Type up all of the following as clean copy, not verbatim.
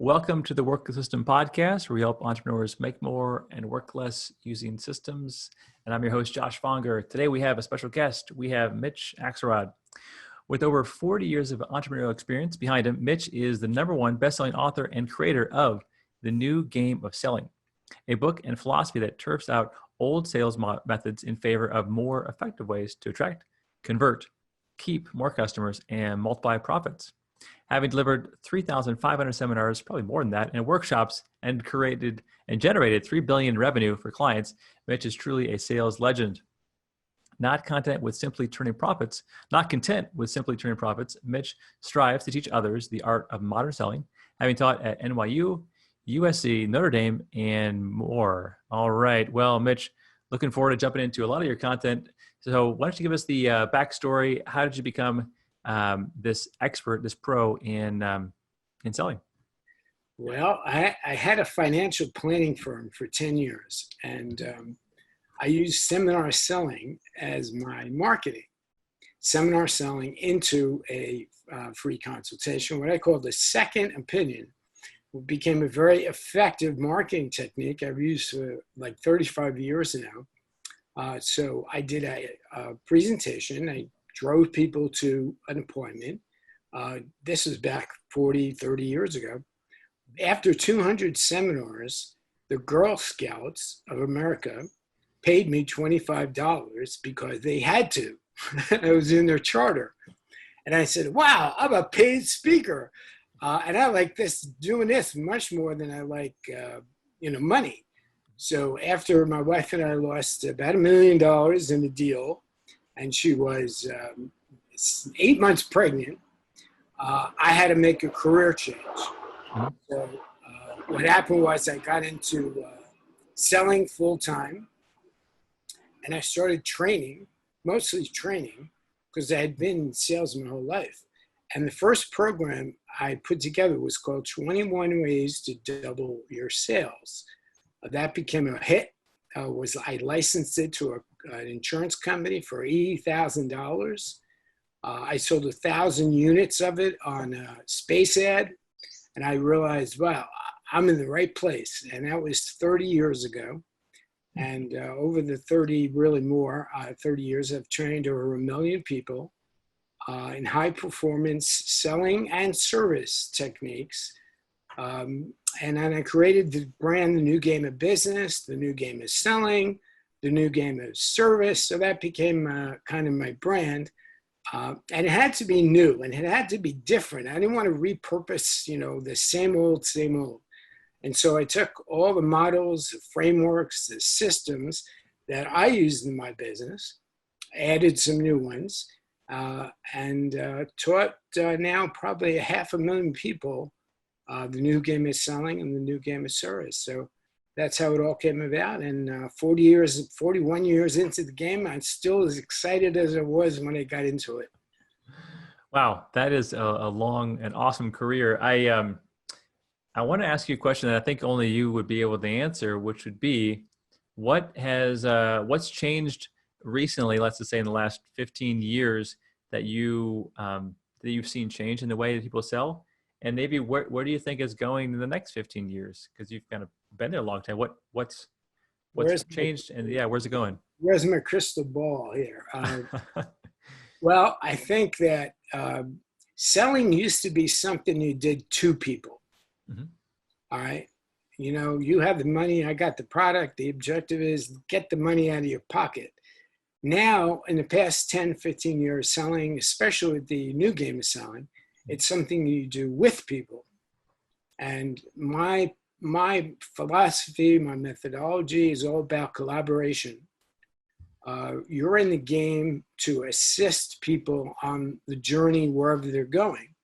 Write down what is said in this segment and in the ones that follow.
Welcome to the Work System Podcast, where we help entrepreneurs make more and work less using systems. And I'm your host, Josh Fonger. Today we have a special guest. We have Mitch Axelrod. With over 40 years of entrepreneurial experience behind him, Mitch is the #1 best-selling author and creator of The New Game of Selling, a book and philosophy that turfs out old sales methods in favor of more effective ways to attract, convert, keep more customers, and multiply profits. Having delivered 3,500 seminars, probably more than that, and workshops, and created and generated $3 billion in revenue for clients, Mitch is truly a sales legend. Not content with simply turning profits, not content with simply turning profits, Mitch strives to teach others the art of modern selling, having taught at NYU, USC, Notre Dame, and more. All right. Well, Mitch, looking forward to jumping into a lot of your content. So why don't you give us the backstory? How did you become this expert, this pro in selling? Well, I had a financial planning firm for 10 years, and I used seminar selling as my marketing. Seminar selling into a free consultation, what I call the second opinion, became a very effective marketing technique I've used for like 35 years now. So I did a presentation. I drove people to an appointment. This was back 40, 30 years ago. After 200 seminars, the Girl Scouts of America paid me $25 because they had to. It was in their charter. And I said, wow, I'm a paid speaker. And I like doing this much more than I like, money. So after my wife and I lost about $1 million in the deal, and she was 8 months pregnant, I had to make a career change. So what happened was I got into selling full-time, and I started training, mostly training, because I had been in sales my whole life. And the first program I put together was called 21 Ways to Double Your Sales. That became a hit. I licensed it to an insurance company for $80,000. I sold 1,000 units of it on a space ad, and I realized, wow, I'm in the right place. And that was 30 years ago. And over the 30 years, I've trained over 1 million people in high performance selling and service techniques. And then I created the brand, The New Game of Business, The New Game of Selling, The New Game of Service. So that became kind of my brand. And it had to be new, and it had to be different. I didn't want to repurpose, the same old. And so I took all the models, the frameworks, the systems that I used in my business, added some new ones, and taught now probably 500,000 people the new game of selling and the new game of service. So that's how it all came about. And 41 years into the game, I'm still as excited as I was when I got into it. Wow, that is a long and awesome career. I want to ask you a question that I think only you would be able to answer, which would be, what's changed recently, let's just say in the last 15 years, that you've seen change in the way that people sell? And maybe where do you think is going in the next 15 years? Because you've kind of been there a long time. What's changed? And where's it going? Where's my crystal ball here? Well, I think that selling used to be something you did to people. Mm-hmm. All right. You have the money, I got the product. The objective is get the money out of your pocket. Now, in the past 10, 15 years, selling, especially with the new game of selling, it's something you do with people. And my philosophy, my methodology is all about collaboration. You're in the game to assist people on the journey wherever they're going.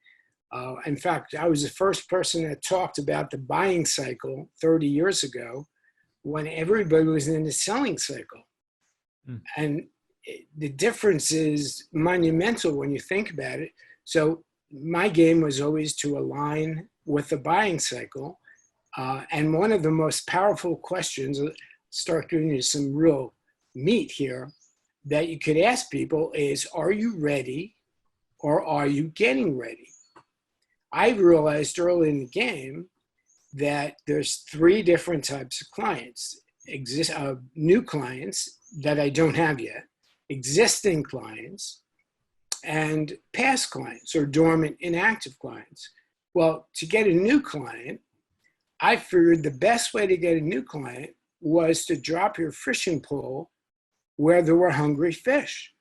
In fact, I was the first person that talked about the buying cycle 30 years ago when everybody was in the selling cycle. And the difference is monumental when you think about it. So my game was always to align with the buying cycle. And one of the most powerful questions, start giving you some real meat here, that you could ask people is, are you ready or are you getting ready? I realized early in the game that there's three different types of clients. New clients that I don't have yet, existing clients, and past clients or dormant inactive clients. Well, to get a new client, I figured the best way to get a new client was to drop your fishing pole where there were hungry fish,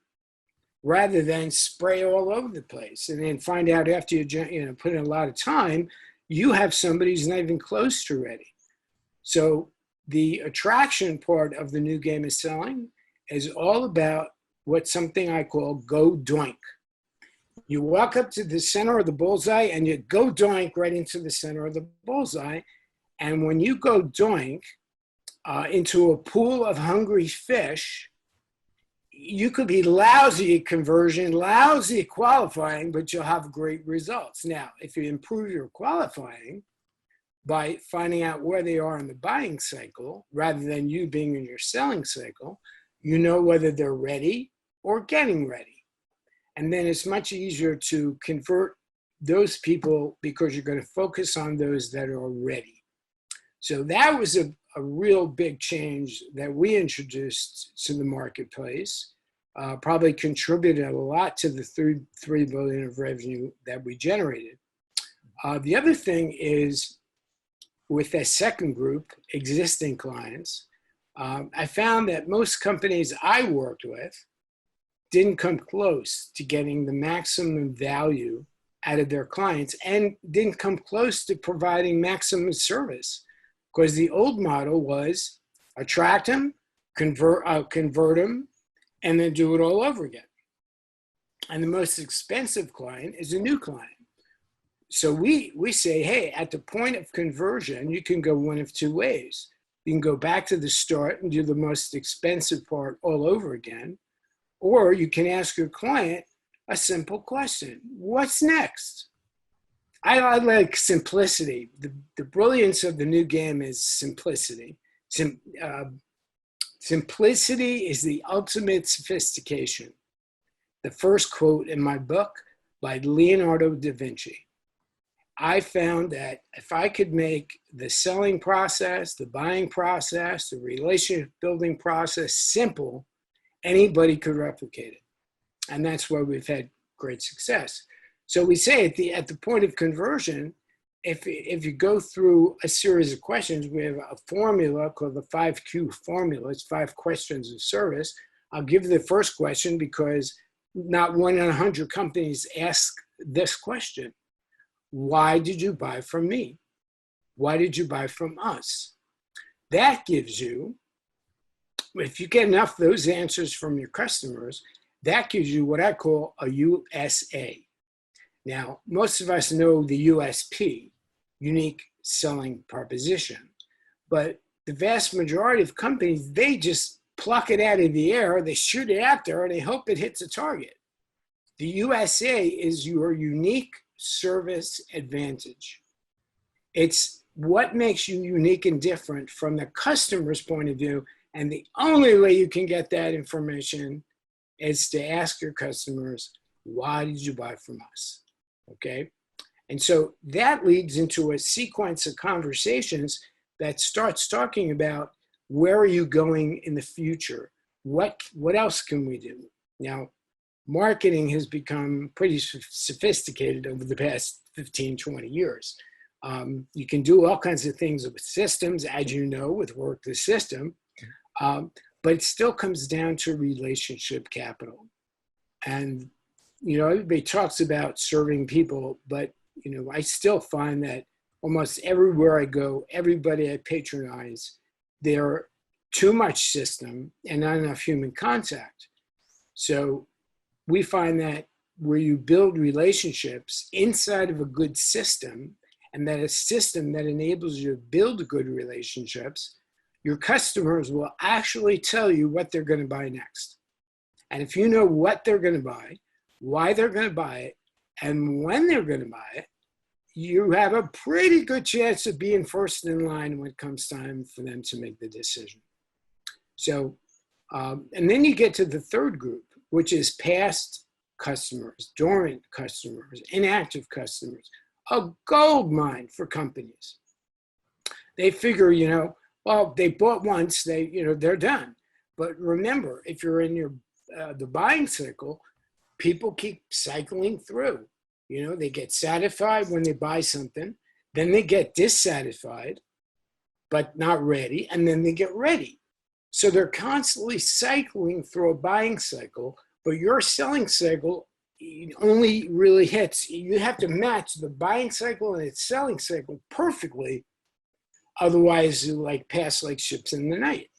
rather than spray all over the place and then find out after you put in a lot of time, you have somebody who's not even close to ready. So the attraction part of the new game of selling is all about something I call go doink. You walk up to the center of the bullseye and you go doink right into the center of the bullseye. And when you go doink into a pool of hungry fish, you could be lousy at conversion, lousy at qualifying, but you'll have great results. Now, if you improve your qualifying by finding out where they are in the buying cycle, rather than you being in your selling cycle, you know whether they're ready or getting ready. And then it's much easier to convert those people because you're going to focus on those that are ready. So that was a real big change that we introduced to the marketplace, probably contributed a lot to the $3 billion of revenue that we generated. The other thing is with that second group, existing clients, I found that most companies I worked with didn't come close to getting the maximum value out of their clients and didn't come close to providing maximum service. Because the old model was attract them, convert them, and then do it all over again. And the most expensive client is a new client. So we say, hey, at the point of conversion, you can go one of two ways. You can go back to the start and do the most expensive part all over again, or you can ask your client a simple question: what's next? I like simplicity. The brilliance of the new game is simplicity. Simplicity is the ultimate sophistication. The first quote in my book by Leonardo da Vinci. I found that if I could make the selling process, the buying process, the relationship building process simple, anybody could replicate it. And that's why we've had great success. So we say at the point of conversion, if you go through a series of questions, we have a formula called the 5Q formula. It's 5 questions of service. I'll give the first question because not 1 in 100 companies ask this question. Why did you buy from me? Why did you buy from us? That gives you, if you get enough of those answers from your customers, that gives you what I call a USA. Now, most of us know the USP, unique selling proposition, but the vast majority of companies, they just pluck it out of the air, they shoot it out there, and they hope it hits a target. The USA is your unique service advantage. It's what makes you unique and different from the customer's point of view, and the only way you can get that information is to ask your customers, why did you buy from us? Okay, and so that leads into a sequence of conversations that starts talking about where are you going in the future? What else can we do? Now, marketing has become pretty sophisticated over the past 15, 20 years. You can do all kinds of things with systems, as you know, with Work the System, but it still comes down to relationship capital. And everybody talks about serving people, but, I still find that almost everywhere I go, everybody I patronize, they're too much system and not enough human contact. So we find that where you build relationships inside of a good system, and that a system that enables you to build good relationships, your customers will actually tell you what they're going to buy next. And if you know what they're going to buy, why they're going to buy it, and when they're going to buy it, you have a pretty good chance of being first in line when it comes time for them to make the decision. So, and then you get to the third group, which is past customers, dormant customers, inactive customers, a gold mine for companies. They figure, well, they bought once, they're done. But remember, if you're in the buying cycle, people keep cycling through. They get satisfied when they buy something, then they get dissatisfied, but not ready, and then they get ready. So they're constantly cycling through a buying cycle, but your selling cycle only really hits. You have to match the buying cycle and its selling cycle perfectly. Otherwise, you pass like ships in the night.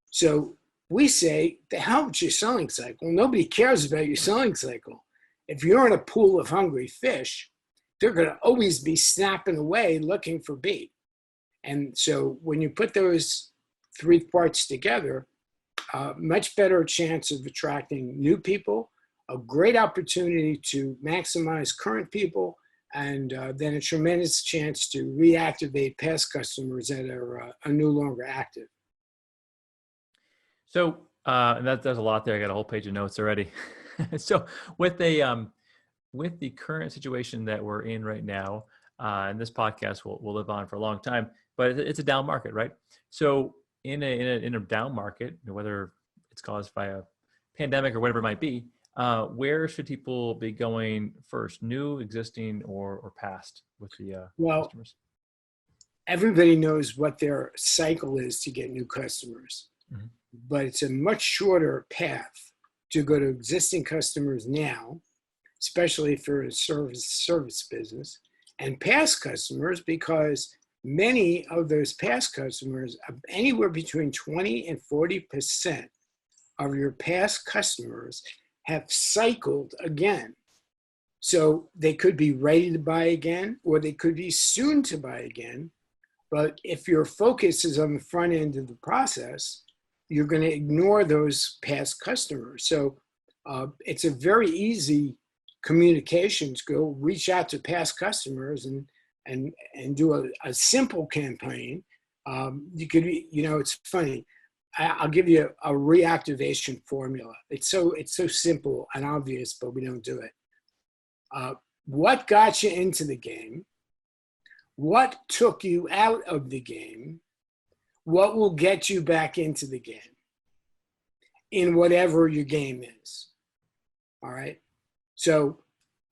So we say, the hell with your selling cycle. Nobody cares about your selling cycle. If you're in a pool of hungry fish, they're going to always be snapping away looking for bait. And so when you put those three parts together, much better chance of attracting new people, a great opportunity to maximize current people, and then a tremendous chance to reactivate past customers that are no longer active. So and there's a lot there. I got a whole page of notes already. So with the current situation that we're in right now, and this podcast will live on for a long time, but it's a down market, right? So in a down market, whether it's caused by a pandemic or whatever it might be, where should people be going first? New, existing, or past with the customers? Everybody knows what their cycle is to get new customers, mm-hmm. But it's a much shorter path to go to existing customers now, especially for a service business, and past customers, because many of those past customers, anywhere between 20 and 40% of your past customers have cycled again. So they could be ready to buy again, or they could be soon to buy again. But if your focus is on the front end of the process, you're going to ignore those past customers. So it's a very easy communication skill. Reach out to past customers and do a simple campaign. You could, it's funny. I'll give you a reactivation formula. It's so simple and obvious, but we don't do it. What got you into the game? What took you out of the game? What will get you back into the game in whatever your game is? All right. So,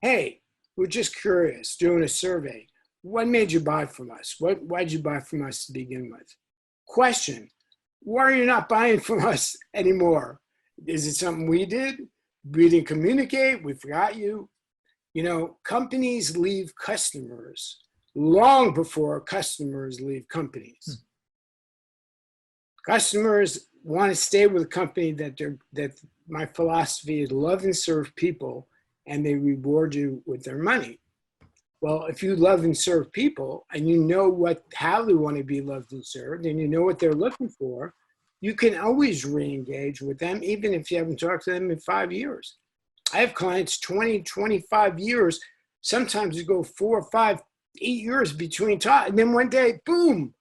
hey, we're just curious, doing a survey. What made you buy from us? Why'd you buy from us to begin with? Question, why are you not buying from us anymore? Is it something we did? We didn't communicate? We forgot you? Companies leave customers long before customers leave companies. Customers want to stay with a company that my philosophy is love and serve people, and they reward you with their money. Well, if you love and serve people and you know how they want to be loved and served, and you know what they're looking for, you can always re-engage with them, even if you haven't talked to them in 5 years. I have clients 20, 25 years. Sometimes you go 4, 5, 8 years between talk, and then one day, boom.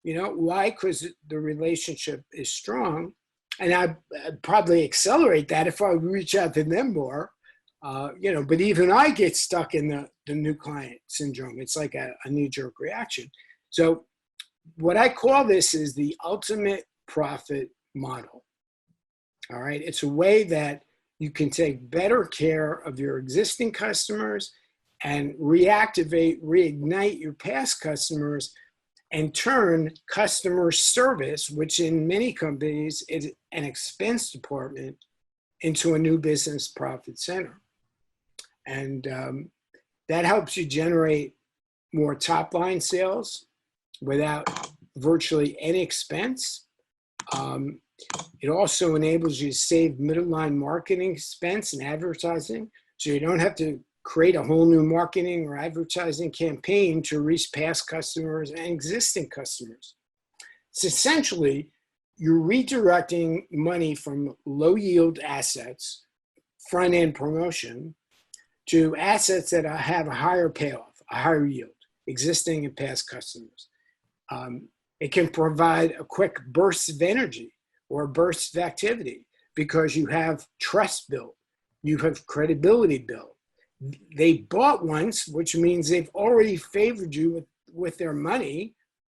Why? Because the relationship is strong, and I'd probably accelerate that if I reach out to them more. But even I get stuck in the new client syndrome. It's like a knee-jerk reaction. So what I call this is the ultimate profit model. All right. It's a way that you can take better care of your existing customers and reignite your past customers, and turn customer service, which in many companies is an expense department, into a new business profit center. And that helps you generate more top line sales without virtually any expense. It also enables you to save middle line marketing expense and advertising, so you don't have to create a whole new marketing or advertising campaign to reach past customers and existing customers. So essentially, you're redirecting money from low yield assets, front end promotion, to assets that have a higher payoff, a higher yield, existing and past customers. It can provide a quick burst of energy or a burst of activity because you have trust built, you have credibility built. They bought once, which means they've already favored you with their money.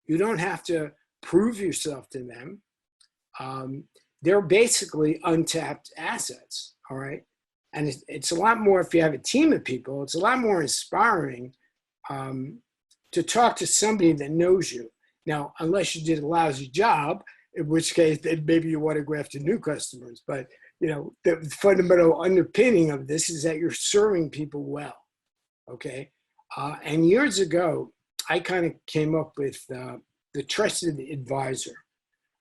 You don't have to prove yourself to them. They're basically untapped assets, all right? And it's a lot more, if you have a team of people, it's a lot more inspiring to talk to somebody that knows you. Now, unless you did a lousy job, in which case then maybe you want to go after new customers. But the fundamental underpinning of this is that you're serving people well, okay? And years ago, I kind of came up with the trusted advisor.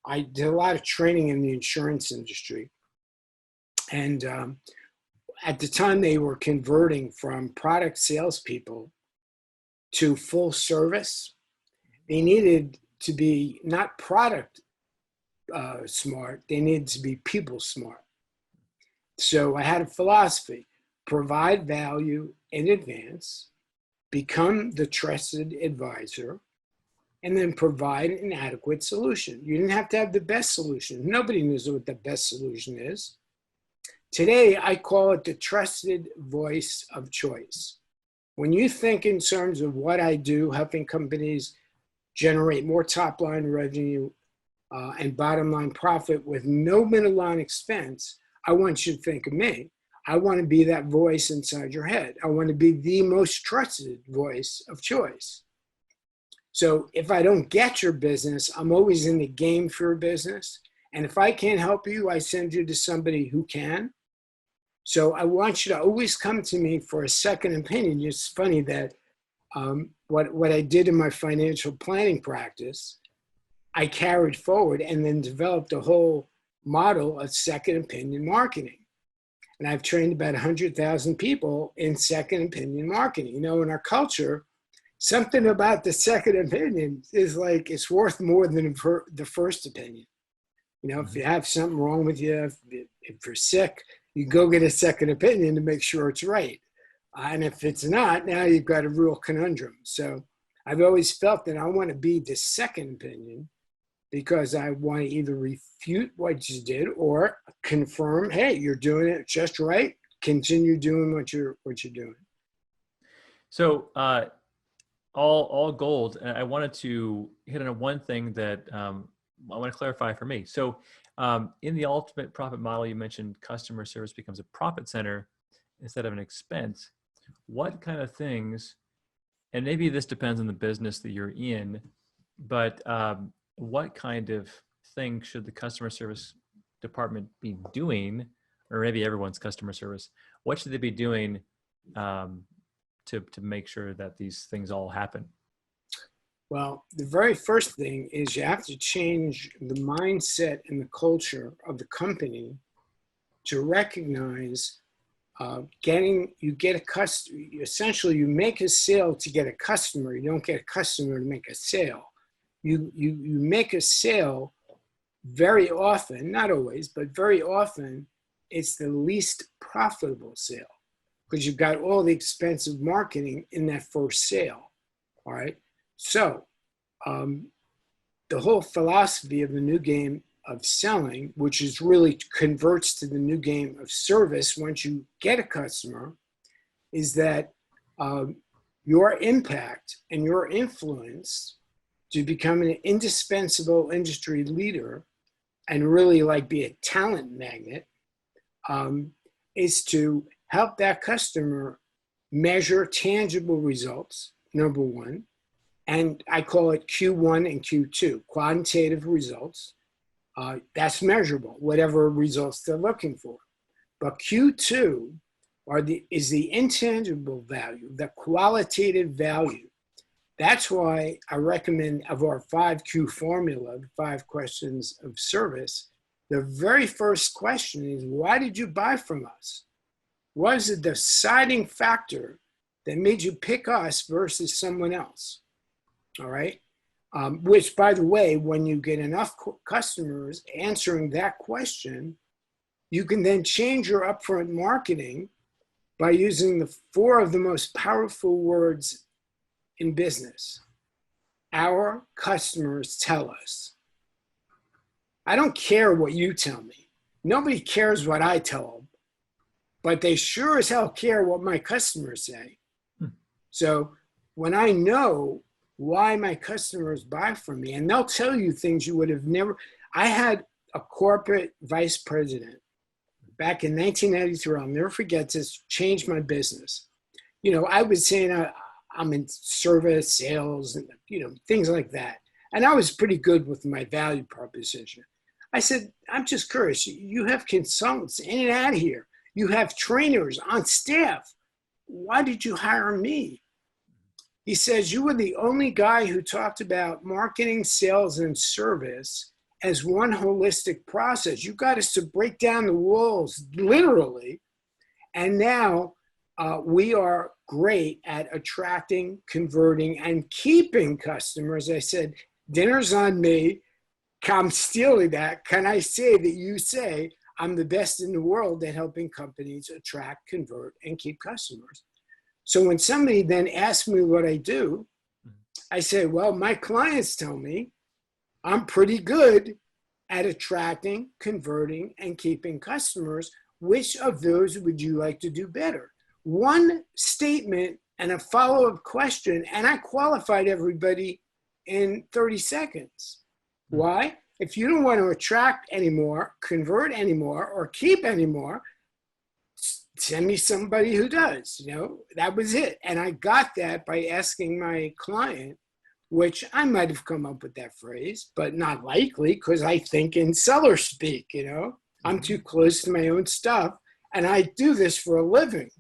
I did a lot of training in the insurance industry. And at the time, they were converting from product salespeople to full service. They needed to be not product smart, they needed to be people smart. So I had a philosophy: provide value in advance, become the trusted advisor, and then provide an adequate solution. You didn't have to have the best solution. Nobody knows what the best solution is. Today, I call it the trusted voice of choice. When you think in terms of what I do, helping companies generate more top-line revenue and bottom-line profit with no middle-line expense, I want you to think of me. I want to be that voice inside your head. I want to be the most trusted voice of choice. So if I don't get your business, I'm always in the game for your business. And if I can't help you, I send you to somebody who can. So I want you to always come to me for a second opinion. It's funny that what I did in my financial planning practice, I carried forward and then developed a whole model of second opinion marketing. And I've trained about 100,000 people in second opinion marketing. In our culture, something about the second opinion is like, it's worth more than the first opinion. If you have something wrong with you, if you're sick, you go get a second opinion to make sure it's right. And if it's not, now you've got a real conundrum. So I've always felt that I want to be the second opinion because I want to either refute what you did or confirm, hey, you're doing it just right. Continue doing what you're doing. So all gold. And I wanted to hit on one thing that I want to clarify for me. So in the ultimate profit model, you mentioned customer service becomes a profit center instead of an expense. What kind of things, and maybe this depends on the business that you're in, but what kind of things should the customer service department be doing, or maybe everyone's customer service, what should they be doing to make sure that these things all happen? Well, the very first thing is you have to change the mindset and the culture of the company to recognize essentially you make a sale to get a customer. You don't get a customer to make a sale. You make a sale very often, not always, but very often, it's the least profitable sale because you've got all the expensive marketing in that first sale, all right? So the whole philosophy of the new game of selling, which is really converts to the new game of service once you get a customer, is that your impact and your influence to become an indispensable industry leader and really be a talent magnet is to help that customer measure tangible results, number one. And I call it Q1 and Q2, quantitative results. That's measurable, whatever results they're looking for. But Q2 is the intangible value, the qualitative value. That's why I recommend of our 5Q formula, the 5 questions of service, the very first question is, why did you buy from us? What is the deciding factor that made you pick us versus someone else? All right. Which, by the way, when you get enough customers answering that question, you can then change your upfront marketing by using the 4 of the most powerful words in business. Our customers tell us. I don't care what you tell me. Nobody cares what I tell them, but they sure as hell care what my customers say. So when I know why my customers buy from me. And they'll tell you things you would have never. I had a corporate vice president back in 1993. I'll never forget this, changed my business. I was saying I'm in service, sales, and, things like that. And I was pretty good with my value proposition. I said, I'm just curious. You have consultants in and out of here. You have trainers on staff. Why did you hire me? He says, you were the only guy who talked about marketing, sales, and service as one holistic process. You got us to break down the walls, literally. And now we are great at attracting, converting, and keeping customers. I said, dinner's on me. I'm stealing that. Can I say that you say I'm the best in the world at helping companies attract, convert, and keep customers? So when somebody then asks me what I do, I say, well, my clients tell me I'm pretty good at attracting, converting, and keeping customers. Which of those would you like to do better? One statement and a follow-up question, and I qualified everybody in 30 seconds. Why? If you don't want to attract anymore, convert anymore, or keep anymore, send me somebody who does. That was it. And I got that by asking my client, which I might have come up with that phrase, but not likely, because I think in seller speak. I'm too close to my own stuff, and I do this for a living.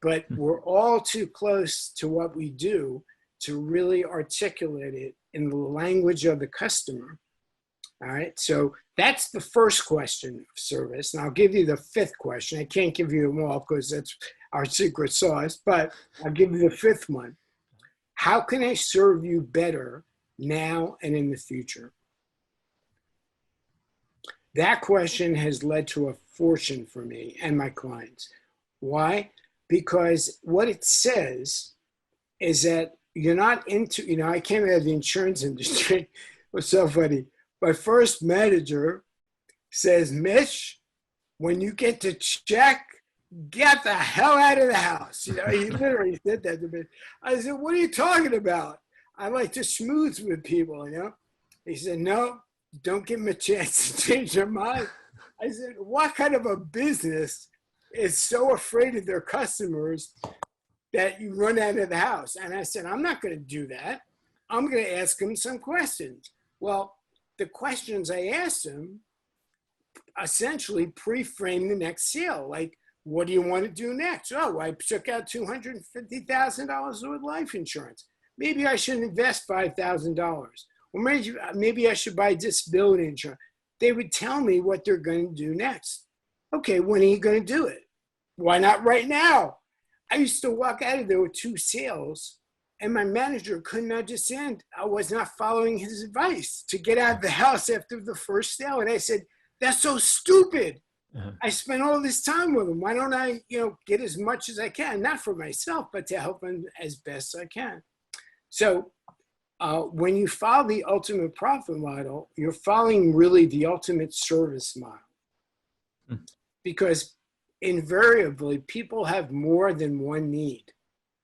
But we're all too close to what we do to really articulate it in the language of the customer. All right, so that's the first question of service. And I'll give you the fifth question. I can't give you them all because that's our secret sauce, but I'll give you the fifth one. How can I serve you better now and in the future? That question has led to a fortune for me and my clients. Why? Because what it says is that you're not into, I came out of the insurance industry. It was so funny. My first manager says, Mitch, when you get to check, get the hell out of the house. He literally said that to me. I said, what are you talking about? I like to smooth with people, He said, no, don't give them a chance to change their mind. I said, what kind of a business is so afraid of their customers that you run out of the house? And I said, I'm not going to do that. I'm going to ask them some questions. Well, the questions I asked them essentially pre-frame the next sale. Like, what do you want to do next? Oh, I took out $250,000 with life insurance. Maybe I should invest $5,000. Or maybe I should buy disability insurance. They would tell me what they're going to do next. Okay, when are you going to do it? Why not right now? I used to walk out of there with 2 sales, and my manager couldn't understand I was not following his advice to get out of the house after the first sale. And I said, that's so stupid. I spent all this time with him. Why don't I, get as much as I can, not for myself, but to help him as best I can. So when you follow the ultimate profit model, you're following really the ultimate service model. Because invariably, people have more than one need,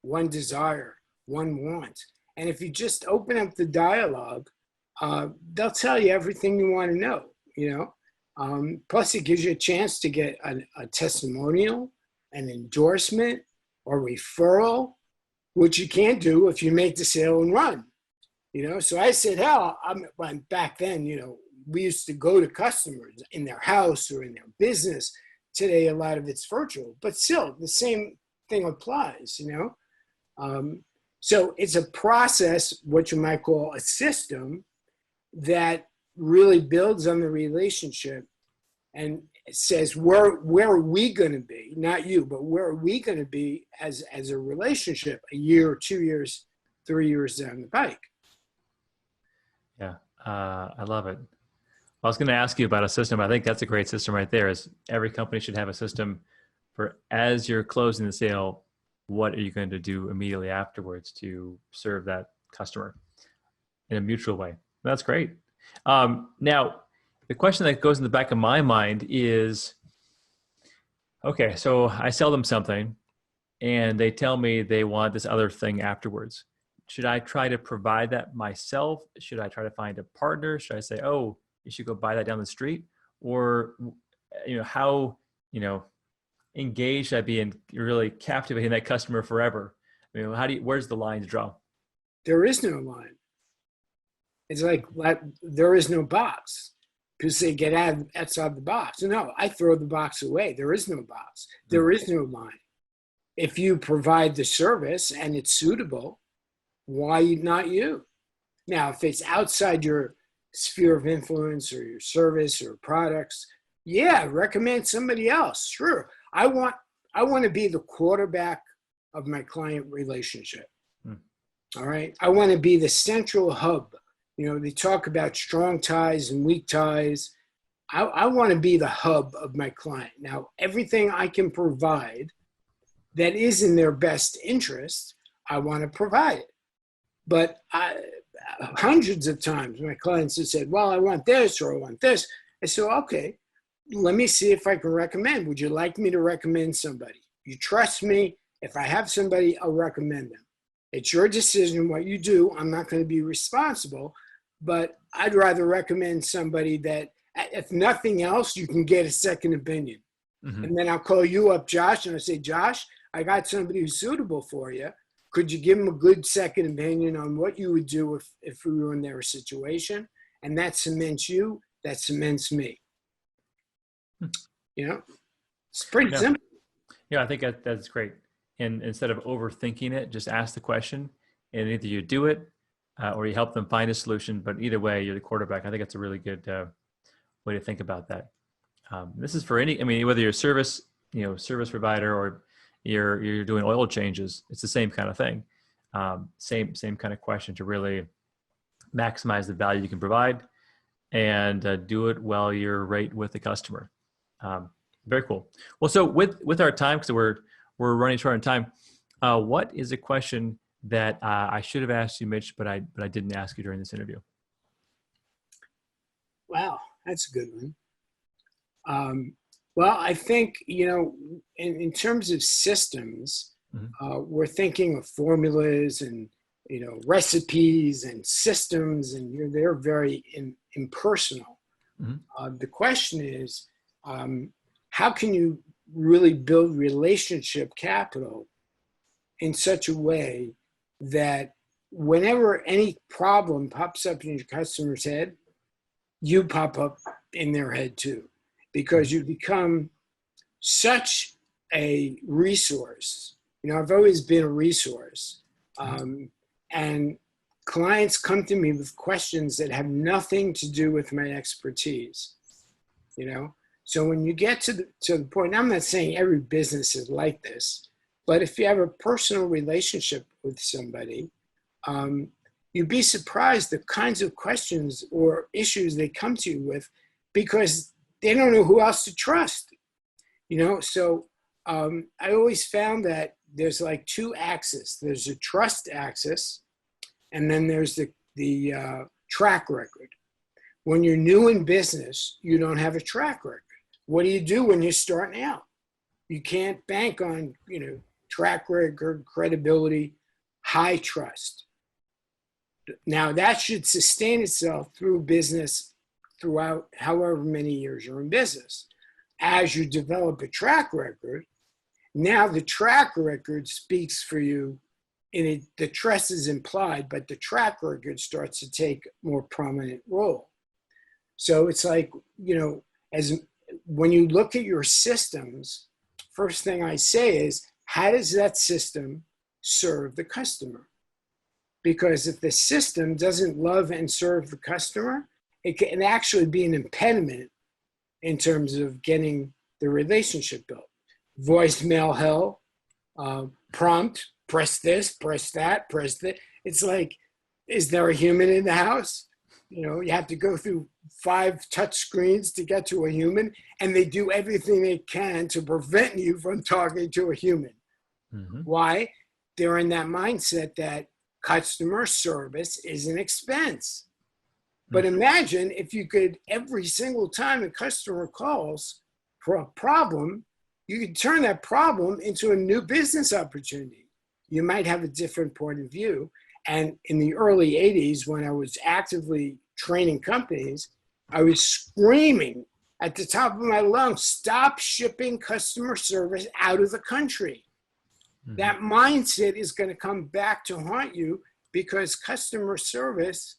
one desire, one want. And if you just open up the dialogue, they'll tell you everything you want to know, Plus, it gives you a chance to get a testimonial, an endorsement, or referral, which you can't do if you make the sale and run. So I said, hell, back then, we used to go to customers in their house or in their business. Today, a lot of it's virtual, but still the same thing applies, So it's a process, what you might call a system, that really builds on the relationship and says, where are we going to be? Not you, but where are we going to be as a relationship a year, 2 years, 3 years down the pike? Yeah, I love it. I was going to ask you about a system. I think that's a great system right there. Is every company should have a system for, as you're closing the sale, what are you going to do immediately afterwards to serve that customer in a mutual way? That's great. Now, the question that goes in the back of my mind is, okay, so I sell them something and they tell me they want this other thing afterwards. should I try to provide that myself? Should I try to find a partner? Should I say, oh, you should go buy that down the street? Or, how, engaged I'd be in really captivating that customer forever? Where's the line to draw? There is no line. It's like there is no box. People say get outside the box. No, I throw the box away. There is no box. There is no line. If you provide the service and it's suitable, why not you? Now, if it's outside your sphere of influence or your service or products, yeah, recommend somebody else. Sure. I want to be the quarterback of my client relationship. All right. I want to be the central hub. They talk about strong ties and weak ties. I want to be the hub of my client. Now, everything I can provide that is in their best interest, I want to provide it. But hundreds of times my clients have said, well, I want this or I want this. I said, okay, let me see if I can recommend. Would you like me to recommend somebody? You trust me. If I have somebody, I'll recommend them. It's your decision what you do. I'm not going to be responsible, but I'd rather recommend somebody that, if nothing else, you can get a second opinion. Mm-hmm. And then I'll call you up, Josh, and I'll say, Josh, I got somebody who's suitable for you. Could you give them a good second opinion on what you would do if we were in their situation? And that cements you, that cements me. It's pretty simple. Yeah, I think that's great. And instead of overthinking it, just ask the question, and either you do it or you help them find a solution. But either way, you're the quarterback. I think that's a really good way to think about that. This is for whether you're a service provider or you're doing oil changes, it's the same kind of thing. Same kind of question to really maximize the value you can provide and do it while you're right with the customer. Very cool. Well, so with our time, because we're running short on time, what is a question that I should have asked you, Mitch, but I didn't ask you during this interview? Wow, that's a good one. Well, I think, in terms of systems, mm-hmm. We're thinking of formulas and, recipes and systems, and they're very impersonal. Mm-hmm. The question is, how can you really build relationship capital in such a way that whenever any problem pops up in your customer's head, you pop up in their head too, because you become such a resource. I've always been a resource. And clients come to me with questions that have nothing to do with my expertise, So when you get to the point, I'm not saying every business is like this, but if you have a personal relationship with somebody, you'd be surprised the kinds of questions or issues they come to you with, because they don't know who else to trust. So I always found that there's like two axes. There's a trust axis, and then there's the track record. When you're new in business, you don't have a track record. What do you do when you're starting out? You can't bank on, track record, credibility, high trust. Now that should sustain itself through business throughout however many years you're in business. As you develop a track record, now the track record speaks for you, and the trust is implied, but the track record starts to take a more prominent role. So it's like, when you look at your systems, first thing I say is, how does that system serve the customer? Because if the system doesn't love and serve the customer, it can actually be an impediment in terms of getting the relationship built. Voicemail hell, prompt, press this, press that, press that. It's like, is there a human in the house? You have to go through 5 touch screens to get to a human, and they do everything they can to prevent you from talking to a human. Mm-hmm. Why? They're in that mindset that customer service is an expense. But imagine if you could, every single time a customer calls for a problem, you could turn that problem into a new business opportunity. You might have a different point of view. And in the early 80s, when I was actively training companies, I was screaming at the top of my lungs, stop shipping customer service out of the country. Mm-hmm. That mindset is going to come back to haunt you, because customer service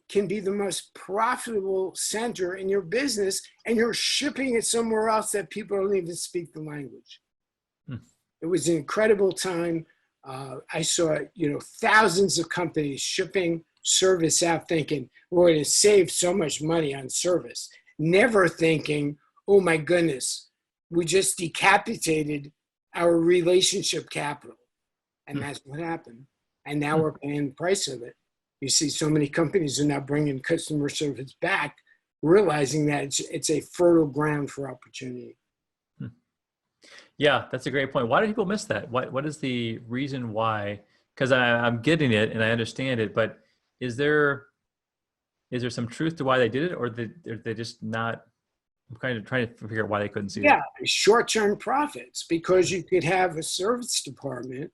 can be the most profitable center in your business, and you're shipping it somewhere else that people don't even speak the language. It was an incredible time. I saw, thousands of companies shipping service out, thinking we're going to save so much money on service, never thinking, oh my goodness, we just decapitated our relationship capital. And that's what happened. And now we're paying the price of it. You see, so many companies are now bringing customer service back, realizing that it's a fertile ground for opportunity. Yeah, that's a great point. Why do people miss that? What is the reason why? Because I'm getting it and I understand it, but is there some truth to why they did it, or they just not? I'm kind of trying to figure out why they couldn't see that. Yeah, short-term profits, because you could have a service department.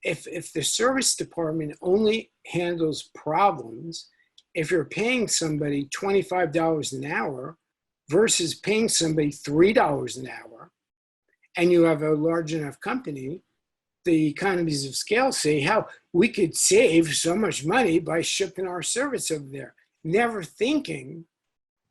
If the service department only handles problems, if you're paying somebody $25 an hour versus paying somebody $3 an hour, and you have a large enough company, the economies of scale say how we could save so much money by shipping our service over there, never thinking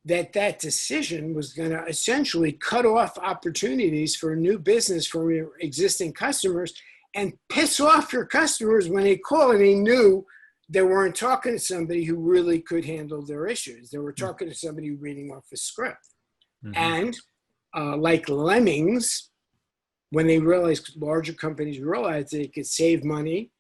that decision was going to essentially cut off opportunities for new business from your existing customers, and piss off your customers when they call and they knew they weren't talking to somebody who really could handle their issues. They were talking to somebody reading off a script. Mm-hmm. And like lemmings, when they realized, larger companies realized they could save money,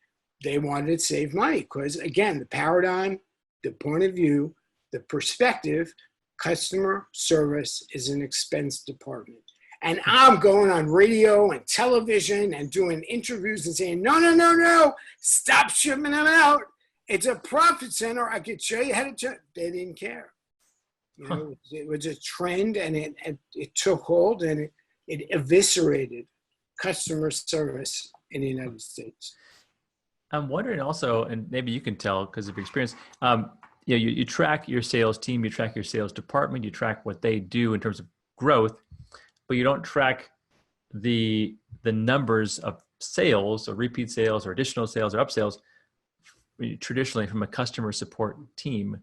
they wanted to save money because, again, the paradigm, the point of view, the perspective, customer service is an expense department. And I'm going on radio and television and doing interviews and saying, no, stop shipping them out. It's a profit center. I could show you how to do it. They didn't care. It was a trend, and it took hold, and it eviscerated customer service in the United States. I'm wondering also, and maybe you can tell because of your experience, you track your sales team, you track your sales department, you track what they do in terms of growth, but you don't track the numbers of sales or repeat sales or additional sales or upsells traditionally from a customer support team.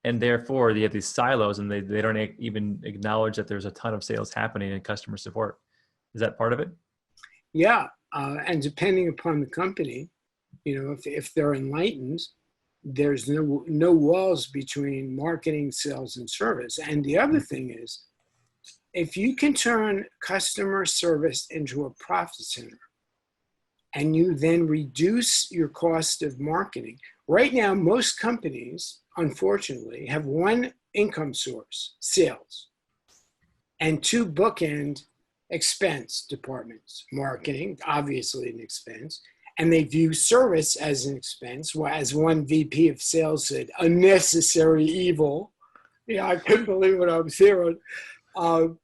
And therefore they have these silos, and they don't even acknowledge that there's a ton of sales happening in customer support. Is that part of it? Yeah. And depending upon the company, if they're enlightened, there's no walls between marketing, sales, and service. And the other thing is, if you can turn customer service into a profit center, and you then reduce your cost of marketing. Right now, most companies, unfortunately, have one income source, sales, and two bookend expense departments. Marketing, obviously an expense, and they view service as an expense. Well, as one VP of sales said, a necessary evil. I couldn't believe what I was hearing. But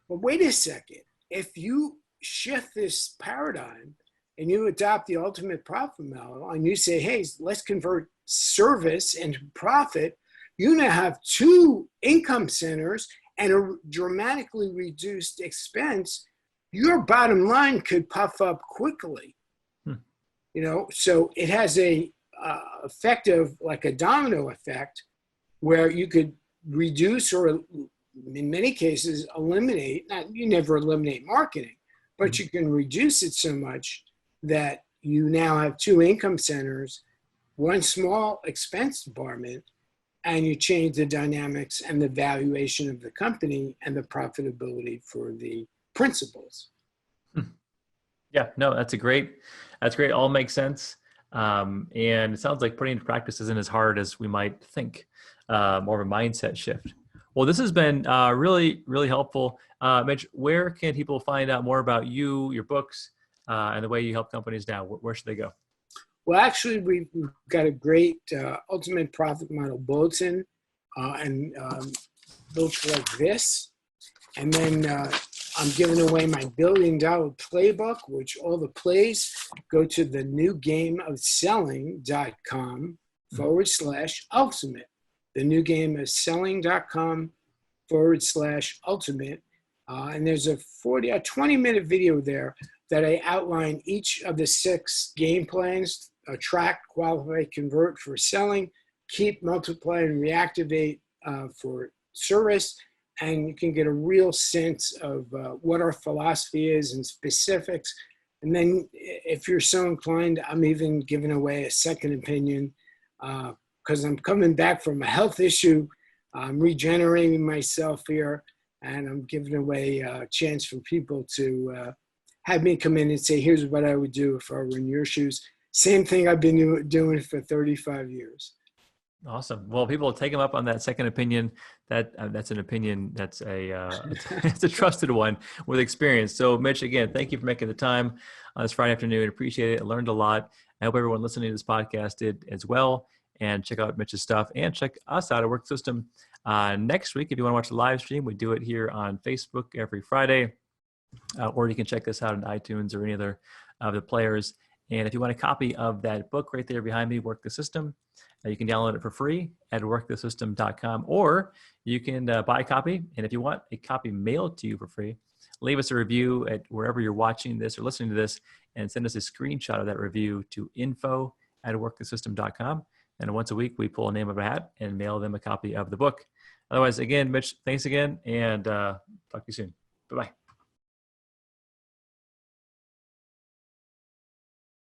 wait a second. If you shift this paradigm and you adopt the ultimate profit model, and you say, hey, let's convert service into profit, you now have two income centers and a dramatically reduced expense. Your bottom line could puff up quickly. So it has a effect of like a domino effect, where you could reduce, or in many cases eliminate, you never eliminate marketing, but you can reduce it so much that you now have two income centers, one small expense department, and you change the dynamics and the valuation of the company and the profitability for the principals. Yeah, no, that's great. All makes sense. And it sounds like putting into practice isn't as hard as we might think, more of a mindset shift. Well, this has been really, really helpful. Mitch, where can people find out more about you, your books, and the way you help companies now? Where should they go? Well, actually, we've got a great Ultimate Profit Model bulletin, and books like this. And then I'm giving away my $1 billion playbook, which all the plays go to the newgameofselling.com/ultimate. The newgameofselling.com/ultimate. And there's a 20-minute video there that I outline each of the 6 game plans: attract, qualify, convert for selling, keep, multiply, and reactivate for service. And you can get a real sense of what our philosophy is and specifics. And then if you're so inclined, I'm even giving away a second opinion because I'm coming back from a health issue. I'm regenerating myself here, and I'm giving away a chance for people to have me come in and say, here's what I would do if I were in your shoes. Same thing I've been doing for 35 years. Awesome. Well, people take them up on that second opinion. That's an opinion that's it's a trusted one with experience. So, Mitch, again, thank you for making the time on this Friday afternoon. Appreciate it. I learned a lot. I hope everyone listening to this podcast did as well. And check out Mitch's stuff and check us out at Work System next week. If you want to watch the live stream, we do it here on Facebook every Friday, or you can check us out on iTunes or any other of the players. And if you want a copy of that book right there behind me, Work the System, you can download it for free at workthesystem.com, or you can buy a copy. And if you want a copy mailed to you for free, leave us a review at wherever you're watching this or listening to this, and send us a screenshot of that review to info@workthesystem.com. And once a week, we pull a name of a hat and mail them a copy of the book. Otherwise, again, Mitch, thanks again, and talk to you soon. Bye-bye.